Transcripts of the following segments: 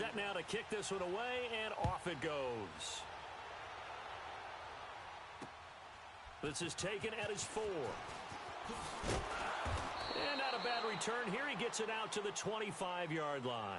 set now to kick this one away, and off it goes. This is taken at his 4. And not a bad return here. He gets it out to the 25-yard line.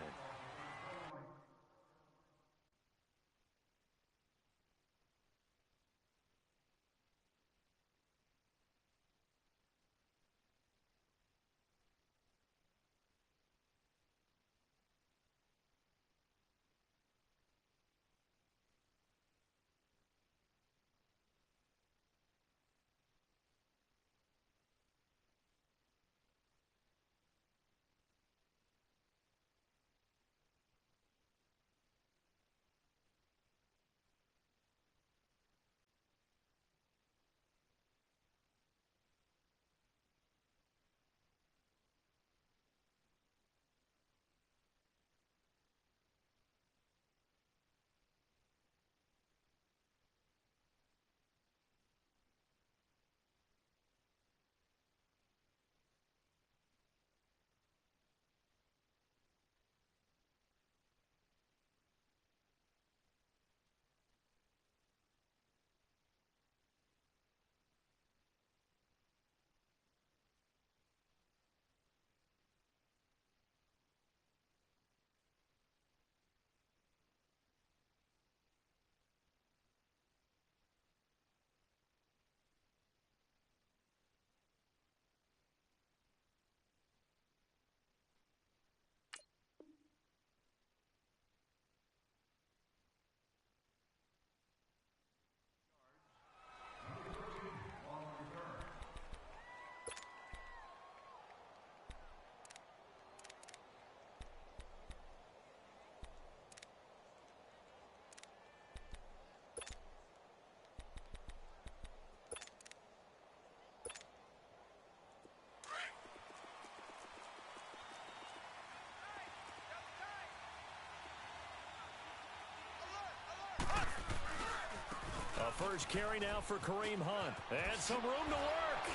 A first carry now for Kareem Hunt. And some room to work.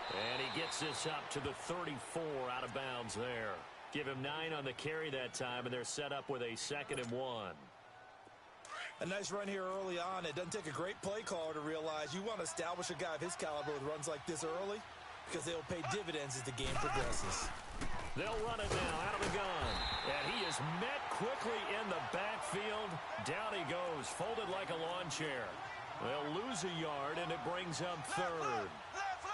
And he gets this up to the 34 out of bounds there. Give him 9 on the carry that time, and they're set up with a 2nd and 1. A nice run here early on. It doesn't take a great play caller to realize you want to establish a guy of his caliber with runs like this early because they'll pay dividends as the game progresses. They'll run it now out of the gun. And he is met quickly in the backfield. Down he goes, folded like a lawn chair. They'll lose a yard, and it brings up 3rd.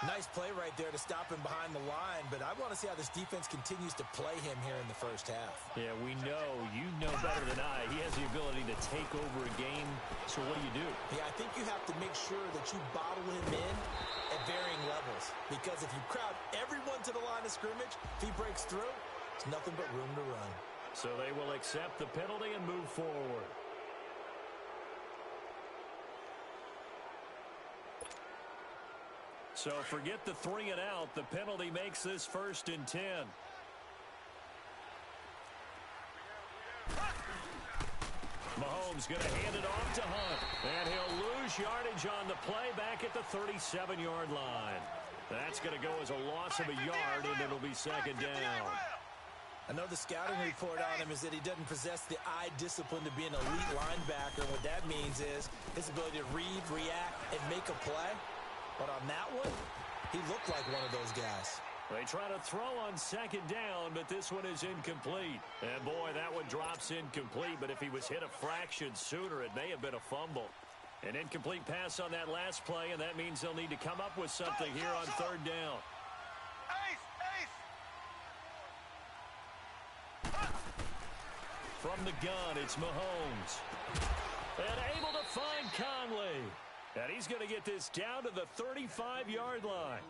Nice play right there to stop him behind the line, but I want to see how this defense continues to play him here in the first half. Yeah, we know. You know better than I. He has the ability to take over a game, so what do? Yeah, I think you have to make sure that you bottle him in at varying levels, because if you crowd everyone to the line of scrimmage, if he breaks through, it's nothing but room to run. So they will accept the penalty and move forward. So forget the 3 and out. The penalty makes this 1st and 10. Mahomes going to hand it off to Hunt. And he'll lose yardage on the play back at the 37-yard line. That's going to go as a loss of a yard, and it'll be 2nd down. I know the scouting report on him is that he doesn't possess the eye discipline to be an elite linebacker. And what that means is his ability to read, react, and make a play. But on that one, he looked like one of those guys. They try to throw on 2nd down, but this one is incomplete. And, boy, that one drops incomplete. But if he was hit a fraction sooner, it may have been a fumble. An incomplete pass on that last play, and that means they'll need to come up with something here on 3rd down. From the gun, it's Mahomes. And able to find Conley. And he's going to get this down to the 35-yard line.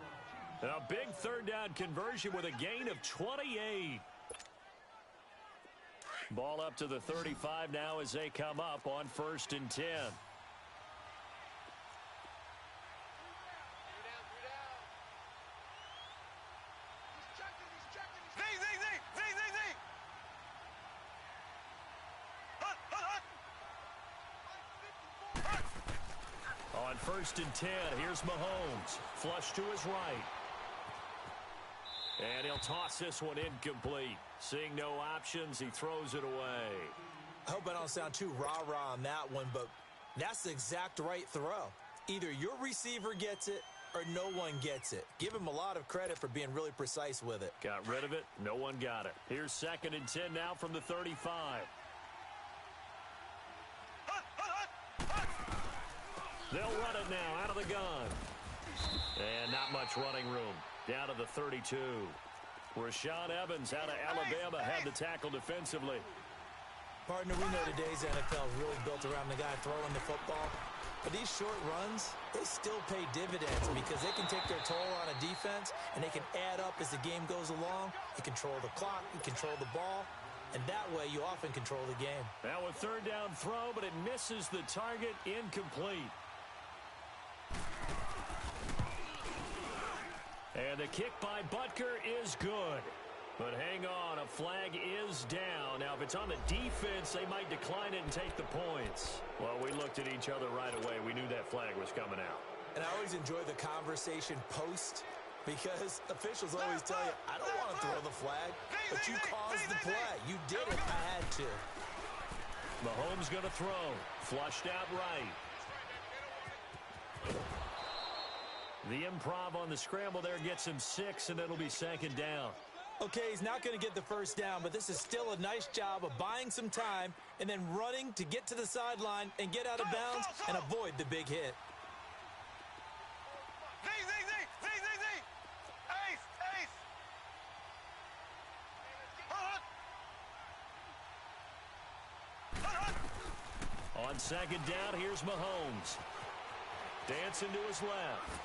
A big 3rd down conversion with a gain of 28. Ball up to the 35 now as they come up on 1st and 10. On 1st and 10, here's Mahomes. Flush to his right. And he'll toss this one incomplete. Seeing no options, he throws it away. I hope I don't sound too rah-rah on that one, but that's the exact right throw. Either your receiver gets it or no one gets it. Give him a lot of credit for being really precise with it. Got rid of it. No one got it. Here's 2nd and 10 now from the 35. They'll run it now out of the gun. And not much running room. Down to the 32. Rashaan Evans out of Alabama had the tackle defensively. Partner, we know today's NFL is really built around the guy throwing the football. But these short runs, they still pay dividends because they can take their toll on a defense and they can add up as the game goes along. You control the clock, you control the ball, and that way you often control the game. Now a 3rd down throw, but it misses the target, incomplete. And the kick by Butker is good. But hang on, a flag is down. Now, if it's on the defense, they might decline it and take the points. Well, we looked at each other right away. We knew that flag was coming out. And I always enjoy the conversation post because officials always tell you, I don't want to throw the flag, but you caused the play. You did it. I had to. Mahomes going to throw. Flushed out right. The improv on the scramble there gets him 6, and it'll be 2nd down. Okay, he's not going to get the first down, but this is still a nice job of buying some time and then running to get to the sideline and get out of bounds and avoid the big hit. On 2nd down, here's Mahomes. Dancing to his left.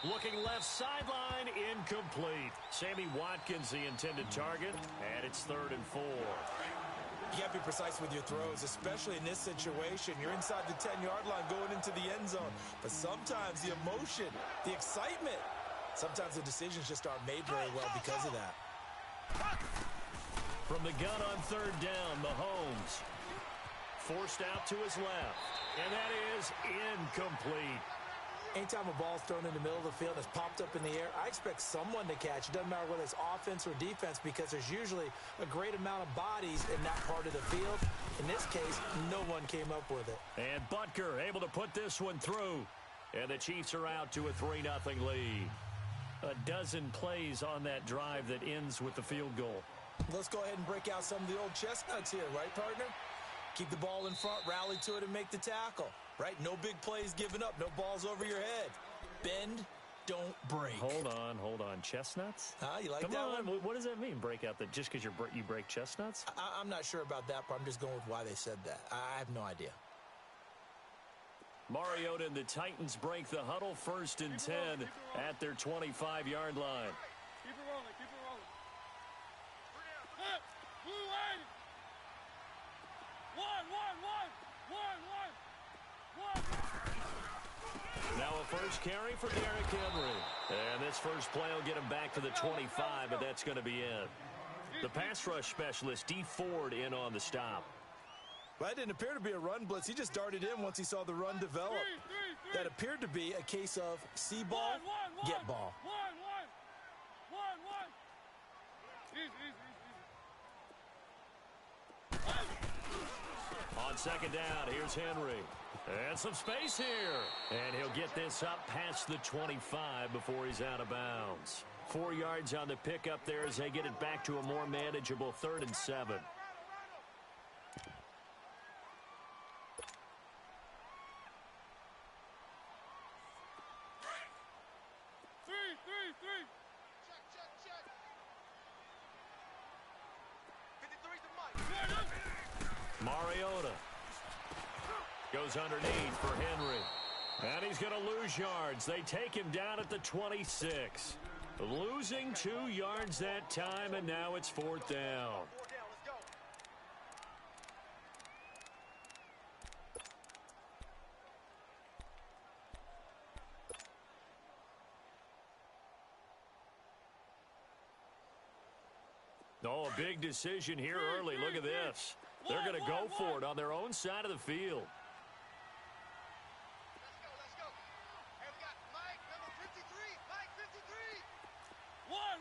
Looking left sideline, incomplete. Sammy Watkins, the intended target, and it's 3rd and 4. You got to be precise with your throws, especially in this situation. You're inside the 10-yard line going into the end zone. But sometimes the emotion, the excitement, sometimes the decisions just aren't made very well because of that. From the gun on 3rd down, Mahomes. Forced out to his left. And that is incomplete. Anytime a ball's thrown in the middle of the field and it's popped up in the air, I expect someone to catch. It doesn't matter whether it's offense or defense because there's usually a great amount of bodies in that part of the field. In this case, no one came up with it. And Butker able to put this one through. And the Chiefs are out to a 3-0 lead. A dozen plays on that drive that ends with the field goal. Let's go ahead and break out some of the old chestnuts here, right, partner? Keep the ball in front, rally to it, and make the tackle. Right? No big plays given up. No balls over your head. Bend, don't break. Hold on. Chestnuts? You like Come that on. one? What does that mean, break out? That just because you break chestnuts? I'm not sure about that, but I'm just going with why they said that. I have no idea. Mariota and the Titans break the huddle, 1st and 10 at their 25-yard line. Keep it rolling. Blue line. One. Now a first carry for Derrick Henry. And this first play will get him back to the 25, but that's going to be it. The pass rush specialist, D. Ford, in on the stop. Well, that didn't appear to be a run blitz. He just darted in once he saw the run develop. That appeared to be a case of see ball, get ball. One. On 2nd down, here's Henry. And some space here. And he'll get this up past the 25 before he's out of bounds. 4 yards on the pickup there as they get it back to a more manageable 3rd and 7. Three. Mariota goes underneath for Henry. And he's going to lose yards. They take him down at the 26. Losing 2 yards that time, and now it's 4th down. Oh, a big decision here early. Look at this. They're going to go for it on their own side of the field. Let's go. Hey, we got Mike, number 53. Mike, 53. One.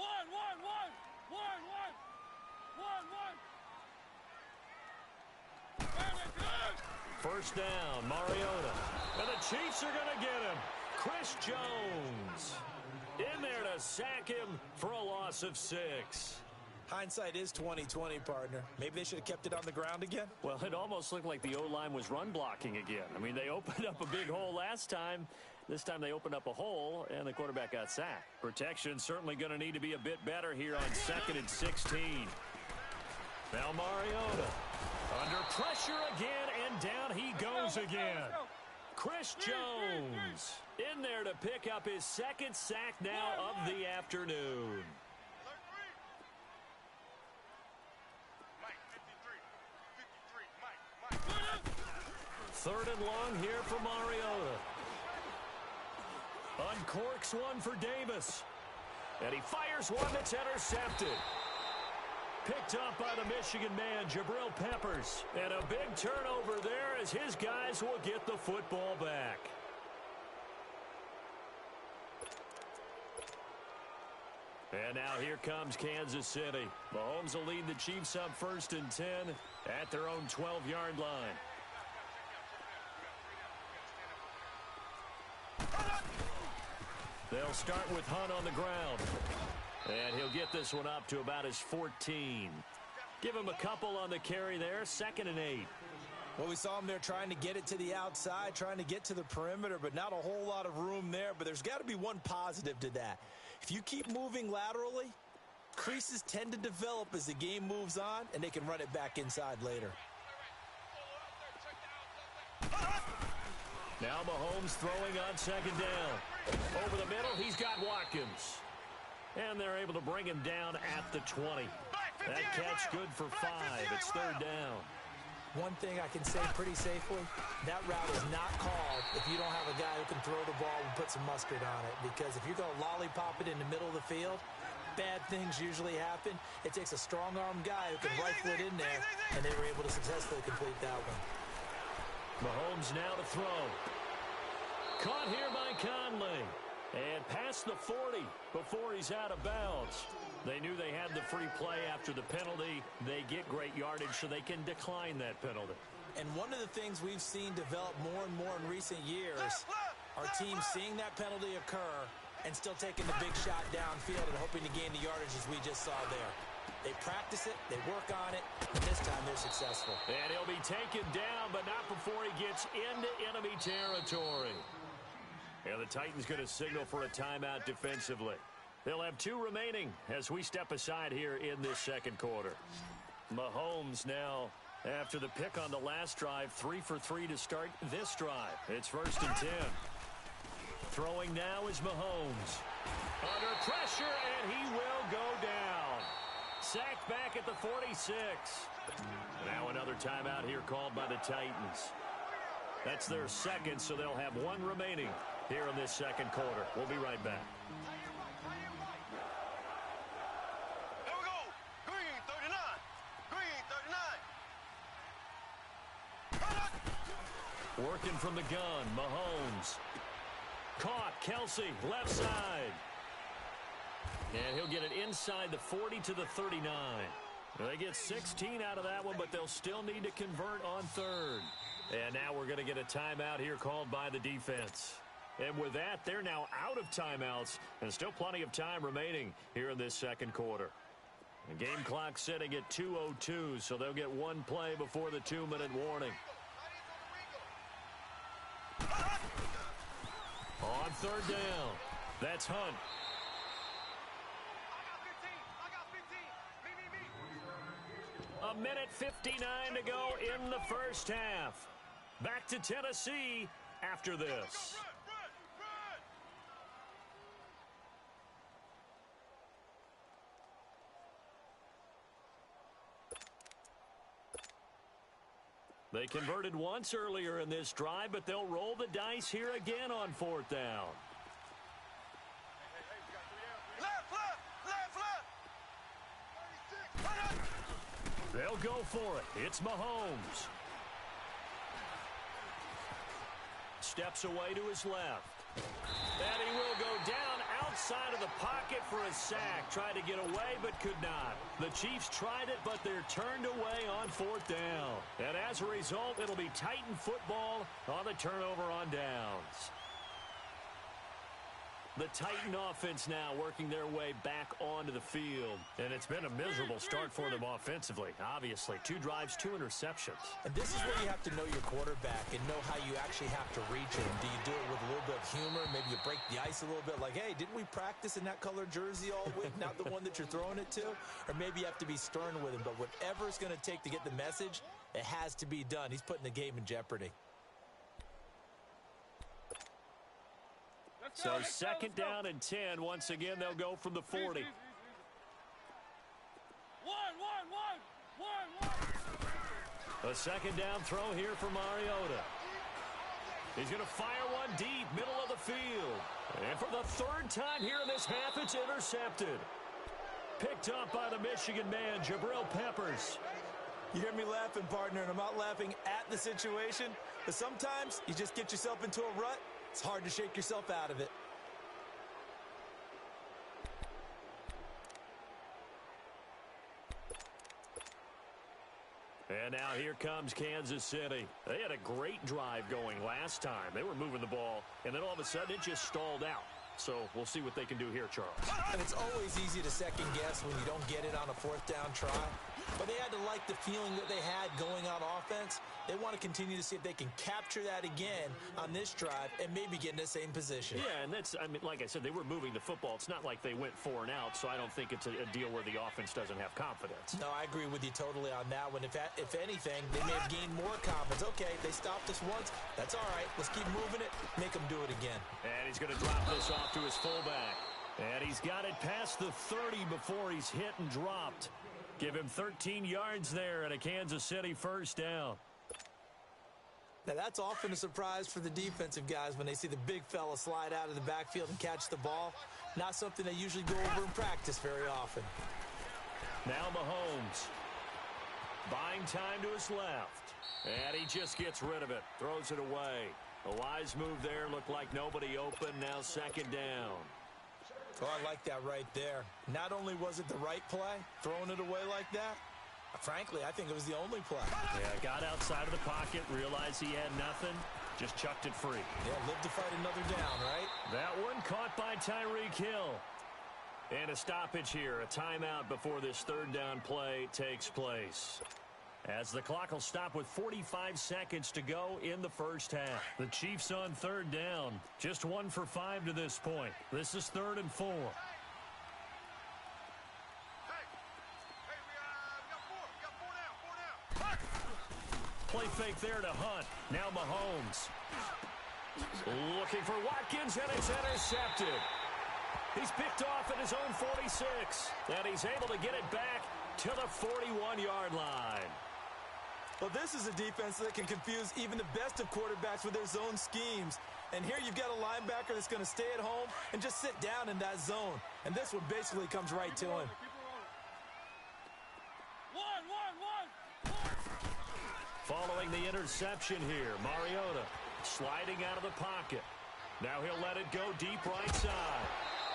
First down, Mariota. And the Chiefs are going to get him. Chris Jones in there to sack him for a loss of 6. Hindsight is 20/20, partner. Maybe they should have kept it on the ground again. Well, it almost looked like the O-line was run blocking again. I mean, they opened up a big hole last time. This time they opened up a hole, and the quarterback got sacked. Protection certainly going to need to be a bit better here on 2nd and 16. Now Mariota under pressure again, and down he goes again. Chris Jones in there to pick up his 2nd sack now of the afternoon. Third and long here for Mariota. Uncorks one for Davis. And he fires one that's intercepted. Picked up by the Michigan man, Jabril Peppers. And a big turnover there as his guys will get the football back. And now here comes Kansas City. Mahomes will lead the Chiefs up 1st and 10 at their own 12-yard line. They'll start with Hunt on the ground. And he'll get this one up to about his 14. Give him a couple on the carry there. 2nd and 8. Well, we saw him there trying to get it to the outside, trying to get to the perimeter, but not a whole lot of room there. But there's got to be one positive to that. If you keep moving laterally, creases tend to develop as the game moves on, and they can run it back inside later. Now Mahomes throwing on 2nd down. Over the middle, he's got Watkins. And they're able to bring him down at the 20. That catch good for 5. It's 3rd down. One thing I can say pretty safely, that route is not called if you don't have a guy who can throw the ball and put some mustard on it. Because if you're going to lollipop it in the middle of the field, bad things usually happen. It takes a strong-arm guy who can rifle it in there, and they were able to successfully complete that one. Mahomes now to throw. Caught here by Conley. And past the 40 before he's out of bounds. They knew they had the free play after the penalty. They get great yardage so they can decline that penalty. And one of the things we've seen develop more and more in recent years are teams seeing that penalty occur and still taking the big shot downfield and hoping to gain the yardage as we just saw there. They practice it, they work on it, and this time they're successful. And he'll be taken down, but not before he gets into enemy territory. And the Titans going to signal for a timeout defensively. They'll have 2 remaining as we step aside here in this 2nd quarter. Mahomes now, after the pick on the last drive, 3 for 3 to start this drive. It's 1st and 10. Throwing now is Mahomes. Under pressure, and he will go down. Sacked back at the 46. Now another timeout here called by the Titans. That's their 2nd, so they'll have 1 remaining here in this 2nd quarter. We'll be right back. Here we go. Green 39. Green 39. Working from the gun, Mahomes. Caught, Kelsey, left side. And he'll get it inside the 40 to the 39. They get 16 out of that one, but they'll still need to convert on 3rd. And now we're going to get a timeout here called by the defense. And with that, they're now out of timeouts, and still plenty of time remaining here in this 2nd quarter. The game clock sitting at 2:02, so they'll get 1 play before the 2-minute warning. On 3rd down, that's Hunt. A minute 59 to go in the 1st half. Back to Tennessee after this. They converted once earlier in this drive, but they'll roll the dice here again on 4th down. They'll go for it. It's Mahomes. Steps away to his left. And he will go down outside of the pocket for a sack. Tried to get away, but could not. The Chiefs tried it, but they're turned away on 4th down. And as a result, it'll be Titan football on the turnover on downs. The Titan offense now working their way back onto the field. And it's been a miserable start for them offensively. Obviously, 2 drives, 2 interceptions. And this is where you have to know your quarterback and know how you actually have to reach him. Do you do it with a little bit of humor? Maybe you break the ice a little bit like, hey, didn't we practice in that colored jersey all week? Not the one that you're throwing it to? Or maybe you have to be stern with him. But whatever it's going to take to get the message, it has to be done. He's putting the game in jeopardy. So 2nd down and 10. Once again, they'll go from the 40. A 2nd down throw here for Mariota. He's going to fire one deep, middle of the field. And for the 3rd time here in this half, it's intercepted. Picked up by the Michigan man, Jabril Peppers. You hear me laughing, partner, and I'm not laughing at the situation, but sometimes you just get yourself into a rut. It's hard to shake yourself out of it. And now here comes Kansas City. They had a great drive going last time. They were moving the ball, and then all of a sudden it just stalled out. So we'll see what they can do here, Charles. And it's always easy to second guess when you don't get it on a 4th down try. But they had to like the feeling that they had going on offense. They want to continue to see if they can capture that again on this drive and maybe get in the same position. Yeah, and that's, I mean, like I said, they were moving the football. It's not like they went 4 and out, so I don't think it's a deal where the offense doesn't have confidence. No, I agree with you totally on that one. If anything, they may have gained more confidence. Okay, they stopped us once. That's all right. Let's keep moving it. Make them do it again. And he's going to drop this off to his fullback. And he's got it past the 30 before he's hit and dropped. Give him 13 yards there and a Kansas City 1st down. Now, that's often a surprise for the defensive guys when they see the big fella slide out of the backfield and catch the ball. Not something they usually go over in practice very often. Now Mahomes. Buying time to his left. And he just gets rid of it. Throws it away. A wise move there. Looked like nobody open. Now 2nd down. Oh, I like that right there. Not only was it the right play, throwing it away like that, frankly, I think it was the only play. Yeah, got outside of the pocket, realized he had nothing, just chucked it free. Yeah, live to fight another down, right? That one caught by Tyreek Hill. And a stoppage here, a timeout before this 3rd down play takes place. As the clock will stop with 45 seconds to go in the 1st half. The Chiefs on 3rd down. Just 1 for 5 to this point. This is 3rd and 4. Hey, we got 4 now. Play fake there to Hunt. Now Mahomes. Looking for Watkins, and it's intercepted. He's picked off at his own 46. And he's able to get it back to the 41-yard line. Well, this is a defense that can confuse even the best of quarterbacks with their zone schemes. And here you've got a linebacker that's going to stay at home and just sit down in that zone. And this one basically comes right to him. Following the interception here, Mariota sliding out of the pocket. Now he'll let it go deep right side.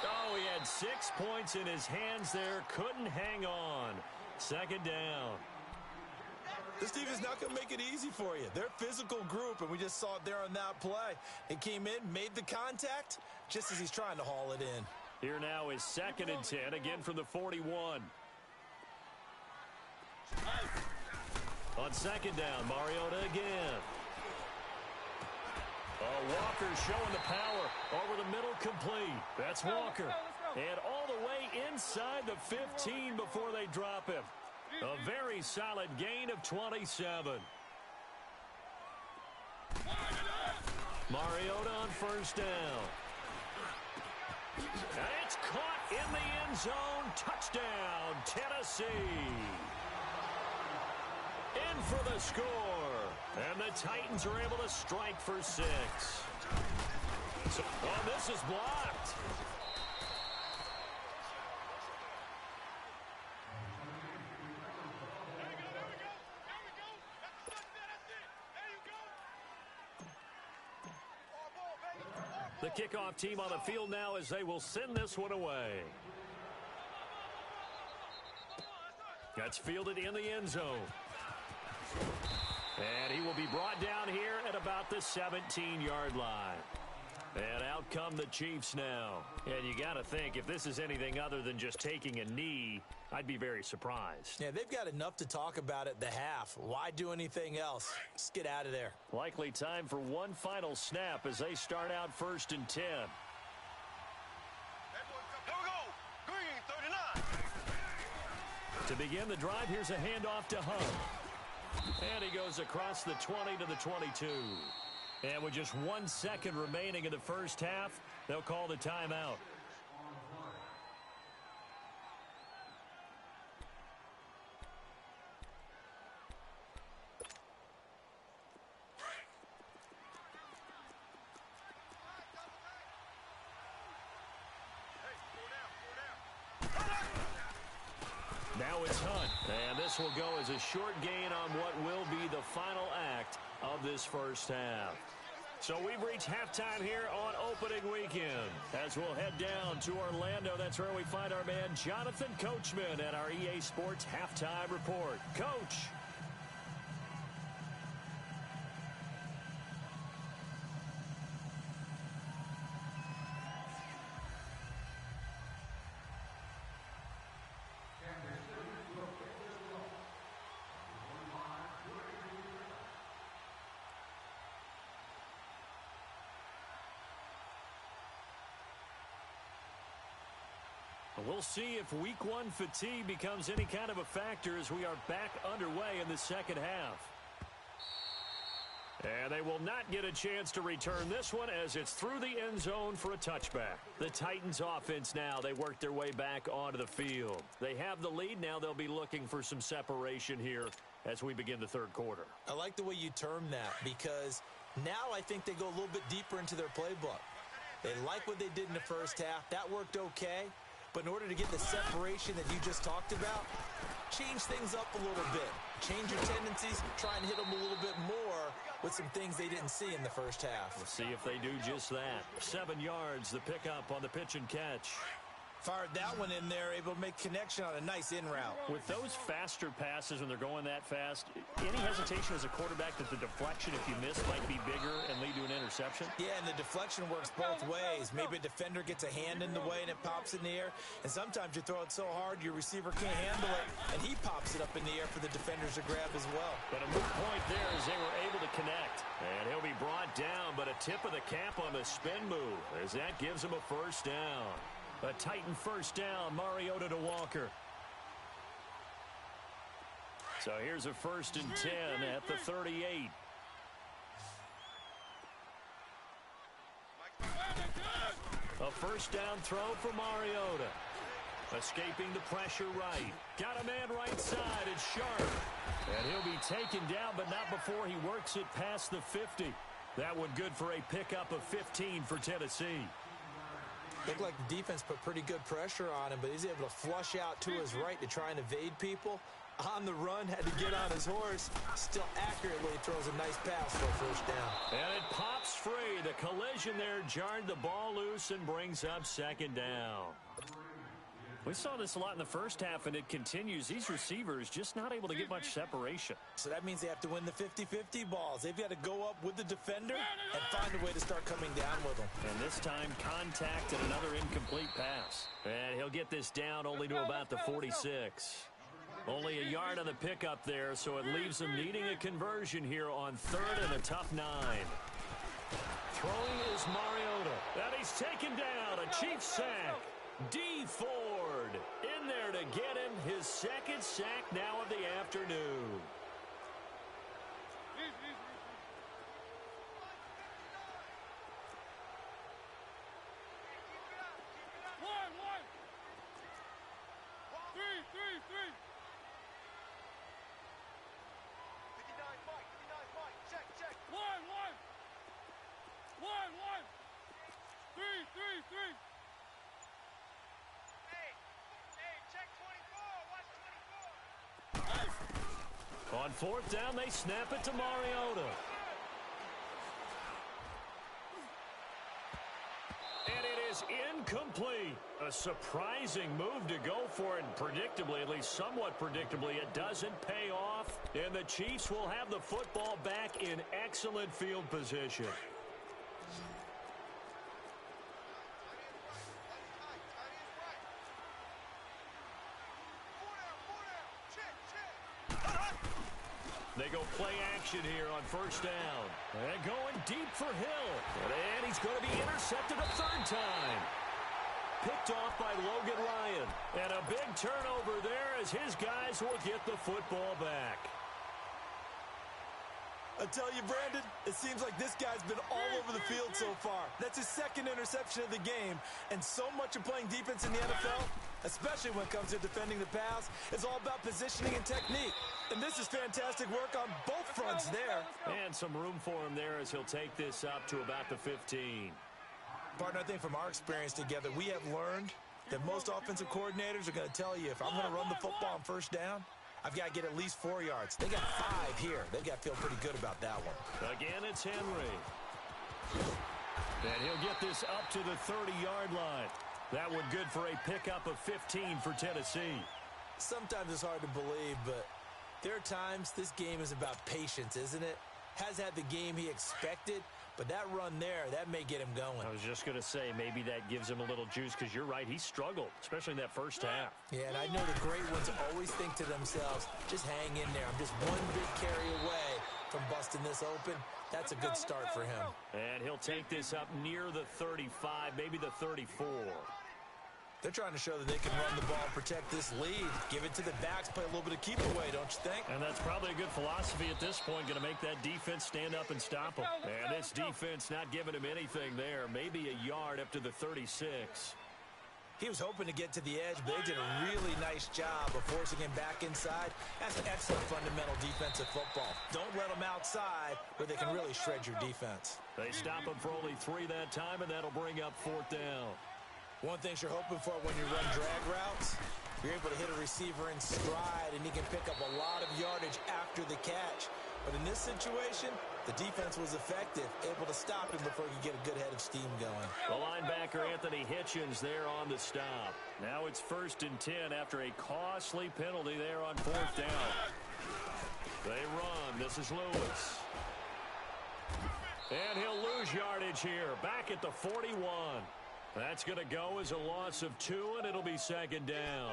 Oh, he had 6 points in his hands there. Couldn't hang on. 2nd down. This team is not going to make it easy for you. They're a physical group, and we just saw it there on that play. He came in, made the contact, just as he's trying to haul it in. Here now is 2nd and 10, again from the 41. On 2nd down, Mariota again. Oh, Walker showing the power over the middle, complete. That's Walker. And all the way inside the 15 before they drop him. A very solid gain of 27. Mariota on 1st down. And it's caught in the end zone. Touchdown, Tennessee. In for the score. And the Titans are able to strike for 6. So, oh, this is blocked. The kickoff team on the field now as they will send this one away. That's fielded in the end zone. And he will be brought down here at about the 17-yard line. And out come the Chiefs now. And you got to think, if this is anything other than just taking a knee, I'd be very surprised. Yeah, they've got enough to talk about at the half. Why do anything else? Just get out of there. Likely time for one final snap as they start out 1st and 10. Here we go. Green, 39. To begin the drive, here's a handoff to Hunt. And he goes across the 20 to the 22. And with just 1 second remaining in the first half, they'll call the timeout. Now it's Hunt, and this will go as a short gain on what will be the final act of this first half. So we've reached halftime here on opening weekend. As we'll head down to Orlando, that's where we find our man Jonathan Coachman at our EA Sports Halftime Report. Coach. We'll see if week one fatigue becomes any kind of a factor as we are back underway in the second half. And they will not get a chance to return this one as it's through the end zone for a touchback. The Titans offense now, they work their way back onto the field. They have the lead. Now they'll be looking for some separation here as we begin the third quarter. I like the way you term that because now I think they go a little bit deeper into their playbook. They like what they did in the first half. That worked okay. But in order to get the separation that you just talked about, change things up a little bit. Change your tendencies, try and hit them a little bit more with some things they didn't see in the first half. We'll see if they do just that. 7 yards, the pickup on the pitch and catch. Fired that one in there, able to make connection on a nice in route. With those faster passes when they're going that fast, any hesitation as a quarterback that the deflection, if you miss, might be bigger and lead to an interception? Yeah, and the deflection works both ways. Maybe a defender gets a hand in the way and it pops in the air. And sometimes you throw it so hard your receiver can't handle it, and he pops it up in the air for the defenders to grab as well. But a moot point there as they were able to connect. And he'll be brought down, but a tip of the cap on the spin move as that gives him a first down. A Titan first down, Mariota to Walker. So here's a 1st and 10 at the 38. A first down throw for Mariota. Escaping the pressure right. Got a man right side. It's Sharp. And he'll be taken down, but not before he works it past the 50. That one good for a pickup of 15 for Tennessee. Looked like the defense put pretty good pressure on him, but he's able to flush out to his right to try and evade people. On the run, had to get on his horse. Still accurately throws a nice pass for a first down. And it pops free. The collision there jarred the ball loose and brings up 2nd down. We saw this a lot in the first half, and it continues. These receivers just not able to get much separation. So that means they have to win the 50-50 balls. They've got to go up with the defender and find a way to start coming down with them. And this time, contact and another incomplete pass. And he'll get this down only to about the 46. Only a yard on the pickup there, so it leaves them needing a conversion here on 3rd and a tough 9. Throwing is Mariota. And he's taken down. A Chiefs sack. D. Ford in there to get him his 2nd sack now of the afternoon. On 4th down, they snap it to Mariota. is incomplete. A surprising move to go for it, and predictably, at least somewhat predictably, it doesn't pay off. And the Chiefs will have the football back in excellent field position. They go play action here on first down. And going deep for Hill. And he's going to be intercepted a third time. Picked off by Logan Ryan. And a big turnover there as his guys will get the football back. I tell you, Brandon, it seems like this guy's been all over the field so far. That's his second interception of the game. And so much of playing defense in the NFL, especially when it comes to defending the pass, is all about positioning and technique. And this is fantastic work on both fronts there. And some room for him there as he'll take this up to about the 15. Partner, I think from our experience together, we have learned that most offensive coordinators are going to tell you, if I'm going to run the football on first down, I've got to get at least 4 yards. They got 5 here. They've got to feel pretty good about that one. Again, it's Henry. And he'll get this up to the 30-yard line. That one good for a pickup of 15 for Tennessee. Sometimes it's hard to believe, but there are times this game is about patience, isn't it? Has had the game he expected, but that run there, that may get him going. I was just going to say, maybe that gives him a little juice, because you're right, he struggled, especially in that first half. Yeah, and I know the great ones always think to themselves, just hang in there. I'm just one big carry away from busting this open. That's a good start for him. And he'll take this up near the 35, maybe the 34. They're trying to show that they can run the ball and protect this lead. Give it to the backs, play a little bit of keep away, don't you think? And that's probably a good philosophy at this point, going to make that defense stand up and stop them. And this defense not giving him anything there, maybe a yard up to the 36. He was hoping to get to the edge, but they did a really nice job of forcing him back inside. That's an excellent fundamental defensive football. Don't let them outside where they can really shred your defense. They stop him for only 3 that time, and that'll bring up 4th down. One thing you're hoping for when you run drag routes, you're able to hit a receiver in stride, and he can pick up a lot of yardage after the catch. But in this situation, the defense was effective, able to stop him before he could get a good head of steam going. The linebacker, Anthony Hitchens, there on the stop. Now it's 1st and 10 after a costly penalty there on 4th down. They run. This is Lewis. And he'll lose yardage here, back at the 41. That's going to go as a loss of 2, and it'll be 2nd down.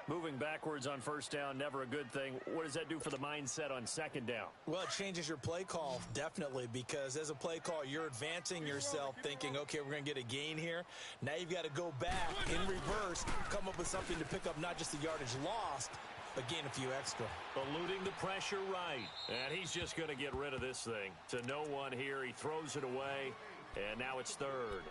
Moving backwards on 1st down, never a good thing. What does that do for the mindset on 2nd down? Well, it changes your play call, definitely, because as a play call, you're advancing yourself thinking, okay, we're going to get a gain here. Now you've got to go back in reverse, come up with something to pick up not just the yardage lost, but gain a few extra. Eluding the pressure right. And he's just going to get rid of this thing. To no one here, he throws it away, and now it's 3rd.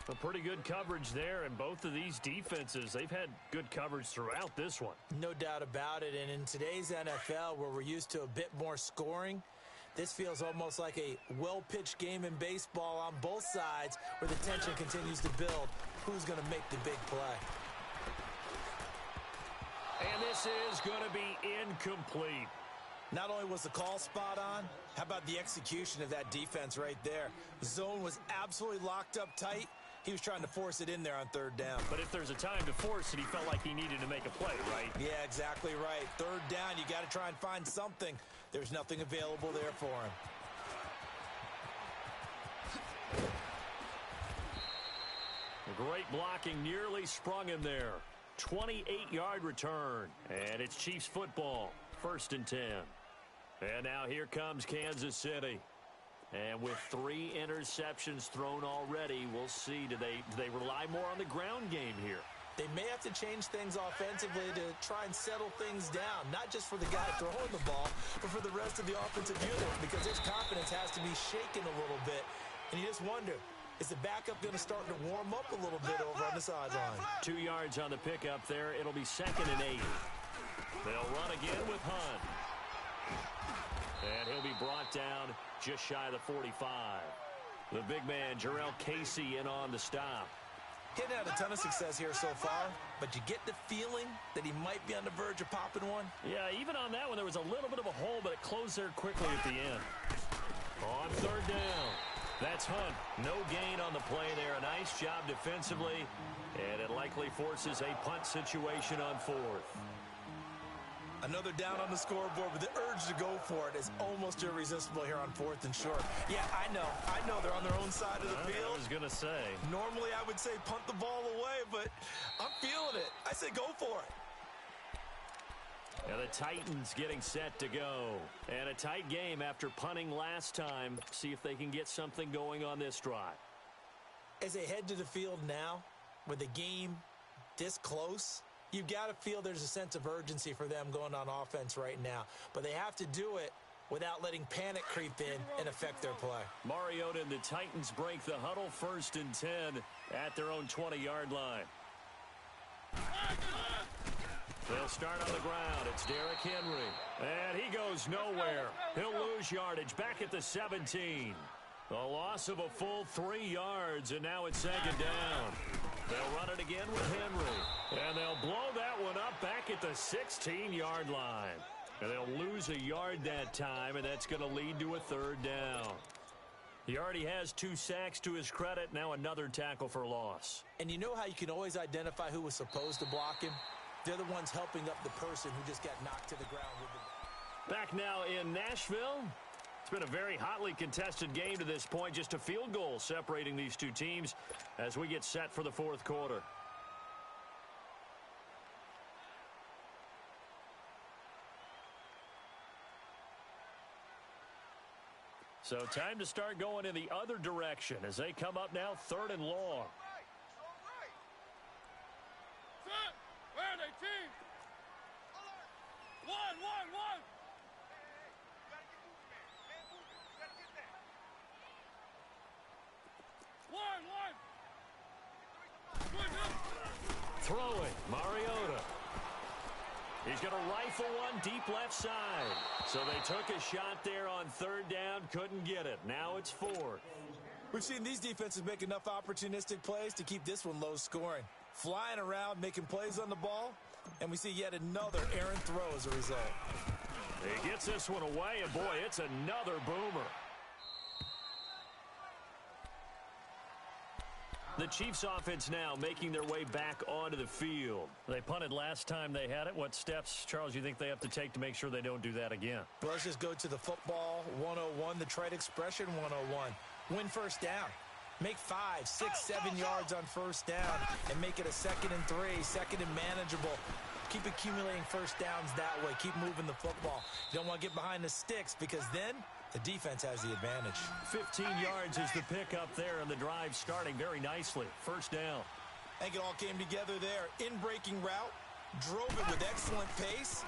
A pretty good coverage there, and both of these defenses, they've had good coverage throughout this one. No doubt about it, and in today's NFL, where we're used to a bit more scoring, this feels almost like a well-pitched game in baseball on both sides, where the tension continues to build. Who's going to make the big play? And this is going to be incomplete. Not only was the call spot on, how about the execution of that defense right there? The zone was absolutely locked up tight. He was trying to force it in there on 3rd down. But if there's a time to force it, he felt like he needed to make a play, right? Yeah, exactly right. 3rd down, you got to try and find something. There's nothing available there for him. Great blocking, nearly sprung him there. 28-yard return, and it's Chiefs football, 1st and 10. And now here comes Kansas City. And with 3 interceptions thrown already, we'll see. Do they rely more on the ground game here? They may have to change things offensively to try and settle things down, not just for the guy throwing the ball, but for the rest of the offensive unit, because his confidence has to be shaken a little bit. And you just wonder, is the backup going to start to warm up a little bit over on the sideline? 2 yards on the pickup there. It'll be 2nd and 8. They'll run again with Hunt. And he'll be brought down just shy of the 45. The big man, Jarrell Casey, in on the stop. He hadn't had a ton of success here so far, but you get the feeling that he might be on the verge of popping one. Yeah, even on that one, there was a little bit of a hole, but it closed there quickly at the end. On 3rd down. That's Hunt. No gain on the play there. A nice job defensively, and it likely forces a punt situation on fourth. Another down on the scoreboard, but the urge to go for it is almost irresistible here on fourth and short. Yeah, I know they're on their own side of the field. I was going to say. Normally I would say punt the ball away, but I'm feeling it. I say go for it. And the Titans getting set to go. And a tight game after punting last time. See if they can get something going on this drive. As they head to the field now, with the game this close, you've got to feel there's a sense of urgency for them going on offense right now. But they have to do it without letting panic creep in and affect their play. Mariota and the Titans break the huddle, 1st and 10 at their own 20-yard line. They'll start on the ground. It's Derrick Henry. And he goes nowhere. He'll lose yardage back at the 17. A loss of a full 3 yards, and now it's 2nd down. They'll run it again with Henry. And they'll blow that one up back at the 16-yard line. And they'll lose a yard that time, and that's going to lead to a 3rd down. He already has 2 sacks to his credit. Now another tackle for loss. And you know how you can always identify who was supposed to block him? They're the ones helping up the person who just got knocked to the ground with the... Back now in Nashville. It's been a very hotly contested game to this point. Just a field goal separating these two teams as we get set for the 4th quarter. So time to start going in the other direction as they come up now 3rd and long. Where are they, team? 1, 1, 1. Throwing, Mariota. He's going to rifle one deep left side. So they took a shot there on 3rd down, couldn't get it. Now it's 4th. We've seen these defenses make enough opportunistic plays to keep this one low scoring. Flying around, making plays on the ball, and we see yet another errant throw as a result. He gets this one away, and boy, it's another boomer. The Chiefs offense now making their way back onto the field. They punted last time they had it. What steps, Charles, you think they have to take to make sure they don't do that again? Well, let's just go to the football 101, the trade expression 101. Win 1st down. Make 5, 6, 7 yards on 1st down and make it a 2nd and 3, 2nd and manageable. Keep accumulating 1st downs that way. Keep moving the football. You don't want to get behind the sticks because then the defense has the advantage. 15 yards is the pickup there, and the drive starting very nicely. 1st down. I think it all came together there. In-breaking route, drove it with excellent pace.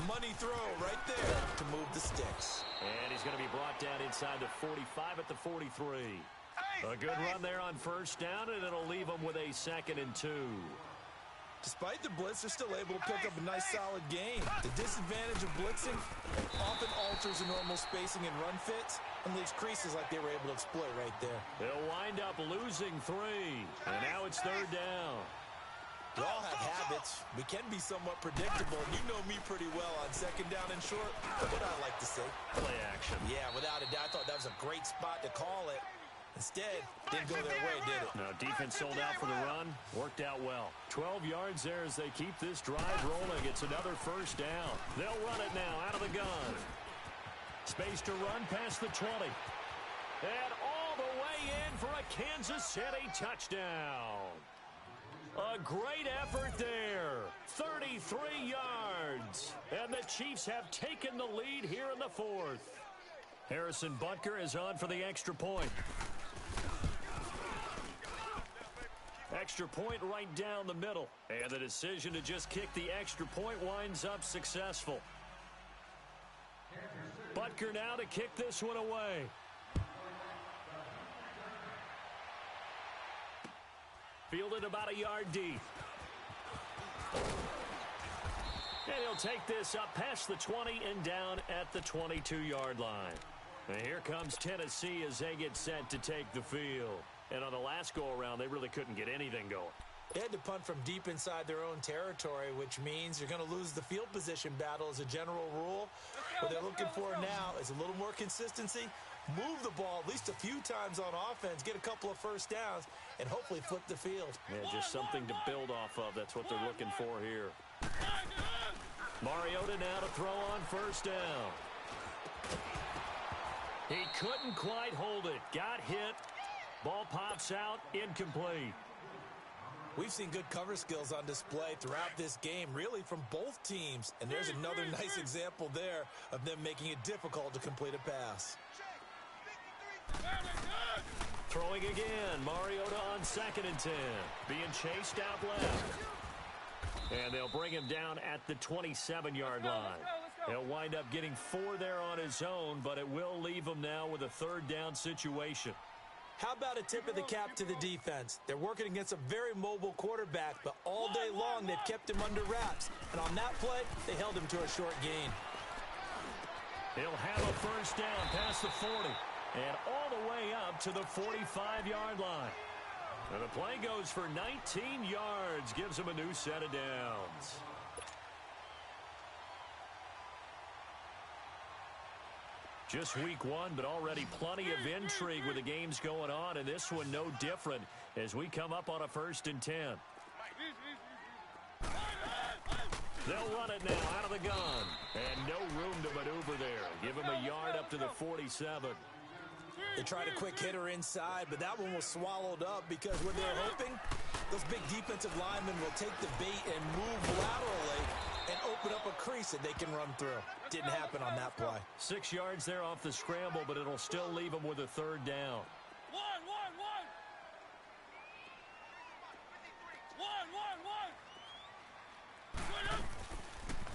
Money throw right there to move the sticks. And he's going to be brought down inside the 45 at the 43. A good run there on 1st down, and it'll leave them with a 2nd and 2. Despite the blitz, they're still able to pick up a nice, solid gain. The disadvantage of blitzing often alters the normal spacing and run fits and leaves creases like they were able to exploit right there. They'll wind up losing 3, and now it's 3rd down. We all have habits. We can be somewhat predictable. You know me pretty well on 2nd down and short. What I like to say. Play action. Yeah, without a doubt. I thought that was a great spot to call it. Instead, didn't go their way, did it? No, defense sold out for the run. Worked out well. 12 yards there as they keep this drive rolling. It's another 1st down. They'll run it now out of the gun. Space to run past the 20. And all the way in for a Kansas City touchdown. A great effort there. 33 yards. And the Chiefs have taken the lead here in the 4th. Harrison Butker is on for the extra point. Extra point right down the middle. And the decision to just kick the extra point winds up successful. Butker now to kick this one away. Fielded about a yard deep. And he'll take this up past the 20 and down at the 22-yard line. And here comes Tennessee as they get set to take the field. And on the last go-around, they really couldn't get anything going. They had to punt from deep inside their own territory, which means you're going to lose the field position battle as a general rule. What they're looking for now is a little more consistency, move the ball at least a few times on offense, get a couple of first downs, and hopefully flip the field. Yeah, just something to build off of. That's what they're looking for here. Mariota now to throw on first down. He couldn't quite hold it. Got hit. Ball pops out, incomplete. We've seen good cover skills on display throughout this game, really from both teams. And there's another nice example there of them making it difficult to complete a pass. Throwing again. Mariota on 2nd and 10. Being chased out left. And they'll bring him down at the 27-yard line. He'll wind up getting 4 there on his own, but it will leave him now with a 3rd down situation. How about a tip of the cap to the defense? They're working against a very mobile quarterback, but all day long they've kept him under wraps. And on that play, they held him to a short gain. He'll have a 1st down past the 40 and all the way up to the 45-yard line. And the play goes for 19 yards, gives him a new set of downs. Just week 1, but already plenty of intrigue with the games going on, and this one no different as we come up on a 1st and 10. They'll run it now out of the gun, and no room to maneuver there. Give him a yard up to the 47. They tried a quick hitter inside, but that one was swallowed up because what they're hoping, those big defensive linemen will take the bait and move laterally and open up a crease that they can run through. Didn't happen on that play. 6 yards there off the scramble, but it'll still leave them with a 3rd down.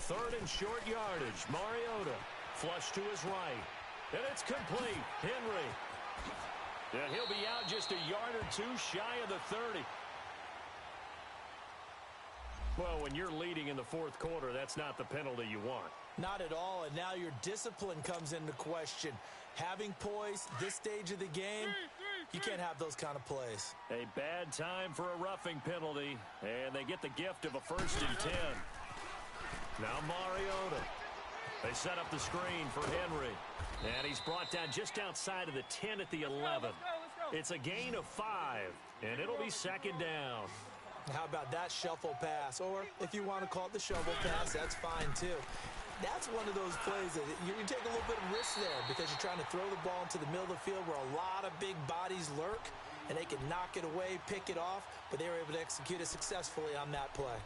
Third and short yardage. Mariota flush to his right. And it's complete. Henry. And he'll be out just a yard or 2 shy of the 30. Well, when you're leading in the 4th quarter, that's not the penalty you want. Not at all, and now your discipline comes into question. Having poise this stage of the game, you can't have those kind of plays. A bad time for a roughing penalty, and they get the gift of a 1st and 10. Now Mariota. They set up the screen for Henry, and he's brought down just outside of the 10 at the 11. It's a gain of 5, and it'll be 2nd down. How about that shuffle pass? Or if you want to call it the shovel pass, that's fine too. That's one of those plays that you take a little bit of risk there because you're trying to throw the ball into the middle of the field where a lot of big bodies lurk, and they can knock it away, pick it off, but they were able to execute it successfully on that play.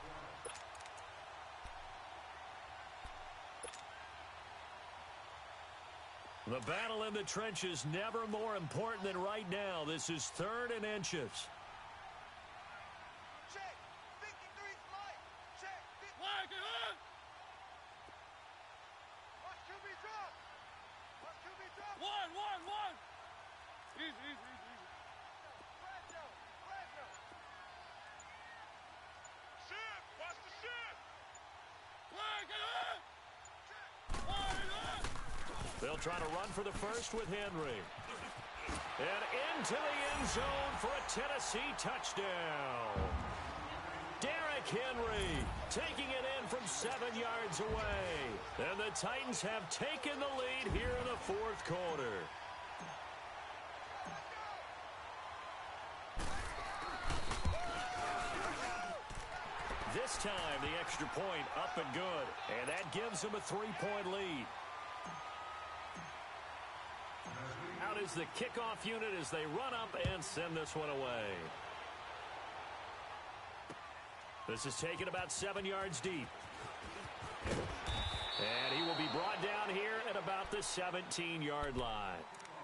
The battle in the trenches never more important than right now. This is 3rd and inches. Check. 53 flight. Check. Watch QB drop. Watch QB drop. One. Easy. Flag zone. Shift. Watch the shift. They'll try to run for the 1st with Henry. And into the end zone for a Tennessee touchdown. Derrick Henry taking it in from 7 yards away. And the Titans have taken the lead here in the 4th quarter. This time the extra point up and good. And that gives them a 3-point lead. Out is the kickoff unit as they run up and send this one away. This is taken about 7 yards deep. And he will be brought down here at about the 17-yard line.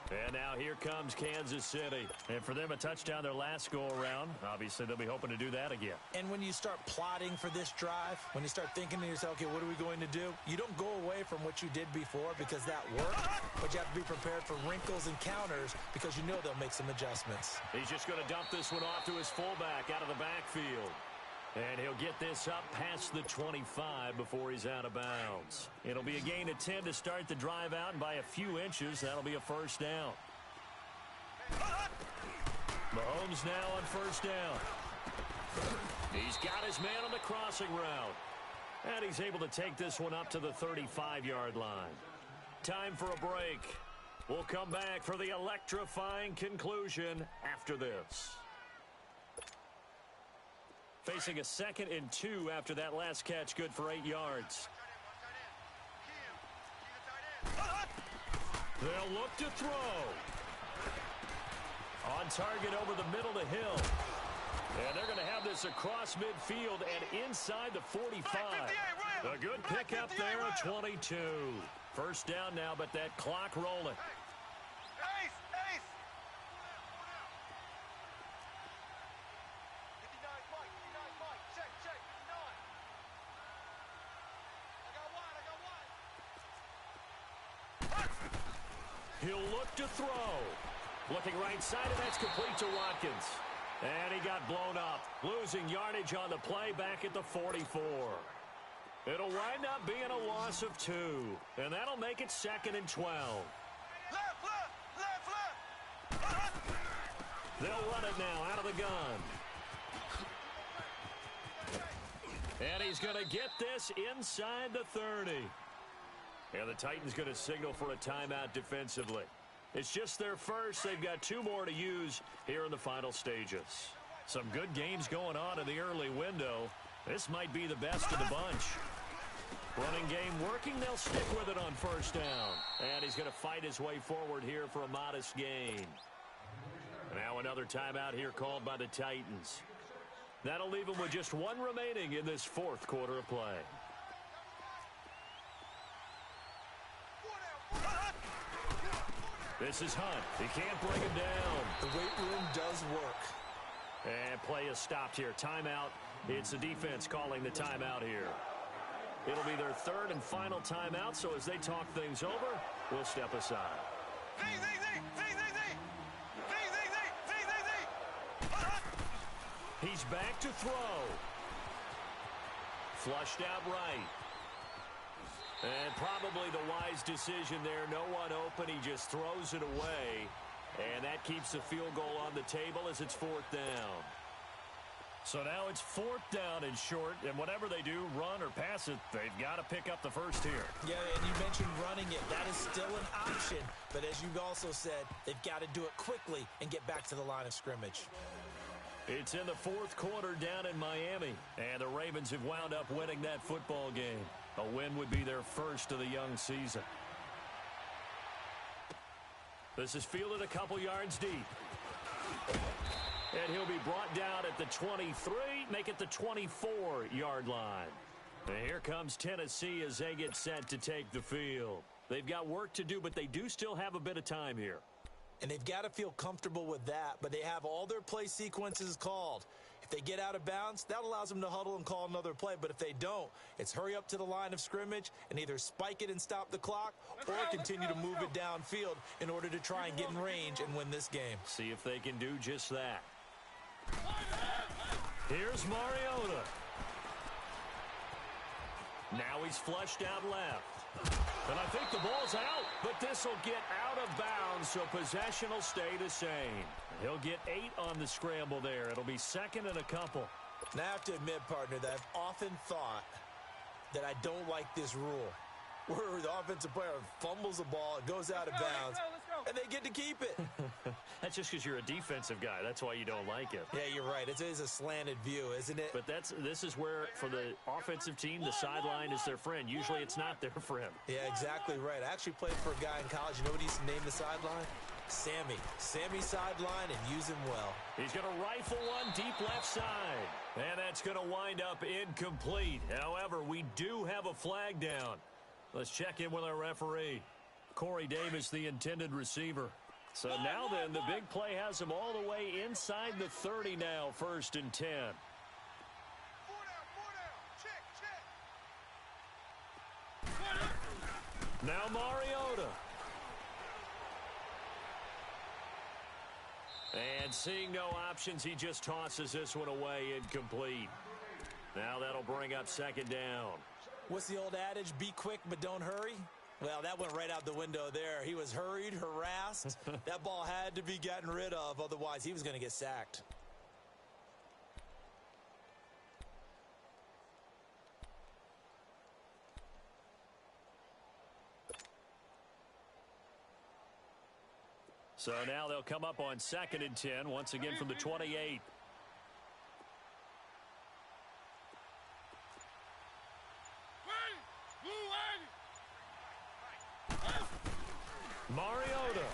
And now here comes Kansas City. And for them, a touchdown their last go-around. Obviously, they'll be hoping to do that again. And when you start plotting for this drive, when you start thinking to yourself, okay, what are we going to do? You don't go away from what you did before because that worked, but you have to be prepared for wrinkles and counters because you know they'll make some adjustments. He's just going to dump this one off to his fullback out of the backfield. And he'll get this up past the 25 before he's out of bounds. It'll be a gain of 10 to start the drive out, and by a few inches, that'll be a 1st down. Mahomes now on 1st down. He's got his man on the crossing route. And he's able to take this one up to the 35-yard line. Time for a break. We'll come back for the electrifying conclusion after this. Facing a 2nd and 2 after that last catch, good for 8 yards. They'll look to throw. On target over the middle to Hill. And they're going to have this across midfield and inside the 45. A good pickup there at 22. First down now, but that clock rolling. Ace! Ace! 59 Mike, 59 Mike. Check, 59. I got wide. He'll look to throw. Looking right side, and that's complete to Watkins. And he got blown up, losing yardage on the play back at the 44. It'll wind up being a loss of 2, and that'll make it 2nd and 12. Left, left, left, left. They'll run it now out of the gun. And he's going to get this inside the 30. And the Titans going to signal for a timeout defensively. It's just their first. They've got 2 more to use here in the final stages. Some good games going on in the early window. This might be the best of the bunch. Running game working. They'll stick with it on first down. And he's going to fight his way forward here for a modest gain. Now another timeout here called by the Titans. That'll leave them with just 1 remaining in this 4th quarter of play. This is Hunt. He can't bring him down. The weight room does work. And play is stopped here. Timeout. It's the defense calling the timeout here. It'll be their 3rd and final timeout, so as they talk things over, we'll step aside. He's back to throw. Flushed out right. And probably the wise decision there. No one open. He just throws it away. And that keeps the field goal on the table as it's 4th down. So now it's 4th down and short. And whatever they do, run or pass it, they've got to pick up the first here. Yeah, and you mentioned running it. That is still an option. But as you also said, they've got to do it quickly and get back to the line of scrimmage. It's in the 4th quarter down in Miami. And the Ravens have wound up winning that football game. A win would be their first of the young season. This is fielded a couple yards deep. And he'll be brought down at the 23, make it the 24-yard line. And here comes Tennessee as they get set to take the field. They've got work to do, but they do still have a bit of time here. And they've got to feel comfortable with that, but they have all their play sequences called. If they get out of bounds, that allows them to huddle and call another play. But if they don't, it's hurry up to the line of scrimmage and either spike it and stop the clock or continue to move it downfield in order to try and get in range and win this game. See if they can do just that. Here's Mariota. Now he's flushed out left. And I think the ball's out, but this will get out of bounds, so possession will stay the same. He'll get 8 on the scramble there. It'll be 2nd and a couple. And I have to admit, partner, that I've often thought that I don't like this rule, where the offensive player fumbles the ball, it goes out of bounds, and they get to keep it. That's just because you're a defensive guy. That's why you don't like it. Yeah, you're right. It is a slanted view, isn't it? But this is where, for the offensive team, the sideline is their friend. Usually it's not their friend. Yeah, exactly right. I actually played for a guy in college. You know what he used to name the sideline? Sammy. Sammy sideline, and use him well. He's going to rifle one deep left side. And that's going to wind up incomplete. However, we do have a flag down. Let's check in with our referee. Corey Davis, the intended receiver. So now then, the big play has him all the way inside the 30 now, 1st and 10. 4 down, check, check. Now Mariota. And seeing no options, he just tosses this one away incomplete. Now that'll bring up 2nd down. What's the old adage? Be quick, but don't hurry? Well, that went right out the window there. He was hurried, harassed. That ball had to be gotten rid of, otherwise he was going to get sacked. So now they'll come up on 2nd and 10, once again from the 28. Mariota.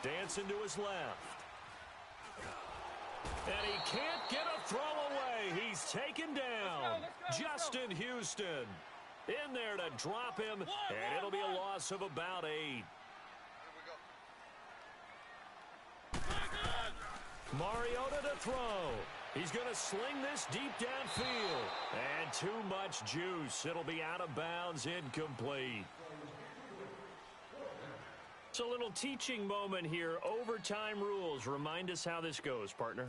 Dancing to his left. And he can't get a throw away. He's taken down. Justin Houston in there to drop him, and it'll be a loss of about 8. Mariota to throw. He's going to sling this deep downfield. And too much juice. It'll be out of bounds, incomplete. It's a little teaching moment here. Overtime rules. Remind us how this goes, partner.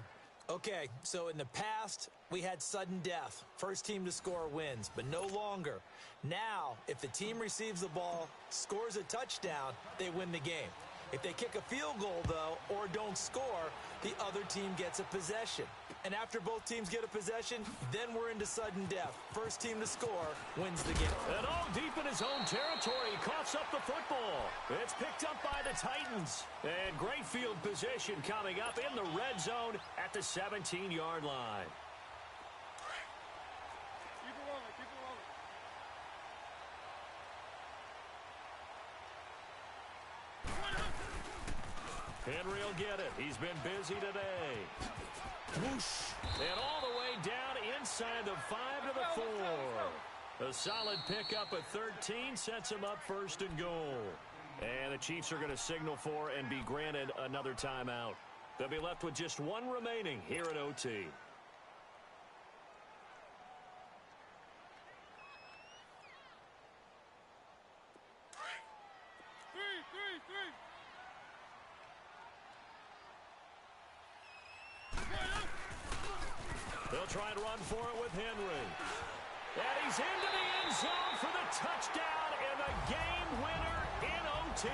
Okay, so in the past, we had sudden death. First team to score wins, but no longer. Now, if the team receives the ball, scores a touchdown, they win the game. If they kick a field goal, though, or don't score, the other team gets a possession. And after both teams get a possession, then we're into sudden death. First team to score wins the game. And all deep in his own territory, he coughs up the football. It's picked up by the Titans. And great field position coming up in the red zone at the 17-yard line. Keep it rolling, keep it rolling. Henry will get it. He's been busy today. Whoosh. And all the way down inside the 5 to the 4. A solid pickup at 13 sets him up 1st and goal. And the Chiefs are going to signal for and be granted another timeout. They'll be left with just one remaining here at OT. 3, 3, 3. They'll try and run for it with Henry. And he's into the end zone for the touchdown and the game winner in OT.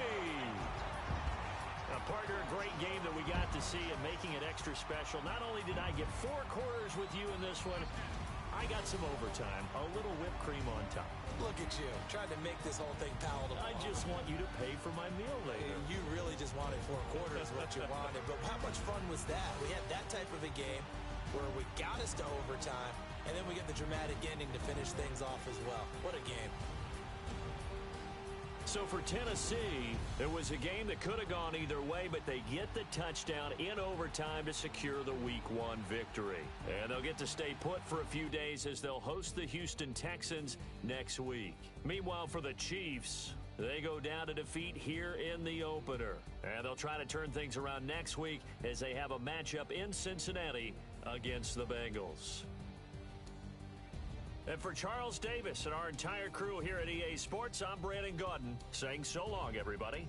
Now, partner, a great game that we got to see and making it extra special. Not only did I get 4 quarters with you in this one, I got some overtime, a little whipped cream on top. Look at you, trying to make this whole thing palatable. I just want you to pay for my meal later. You really just wanted 4 quarters what you wanted, but how much fun was that? We had that type of a game where we got us to overtime, and then we get the dramatic ending to finish things off as well. What a game. So for Tennessee, it was a game that could have gone either way, but they get the touchdown in overtime to secure the Week 1 victory. And they'll get to stay put for a few days as they'll host the Houston Texans next week. Meanwhile, for the Chiefs, they go down to defeat here in the opener. And they'll try to turn things around next week as they have a matchup in Cincinnati against the Bengals. And for Charles Davis and our entire crew here at EA Sports, I'm Brandon Gaudin saying so long, everybody.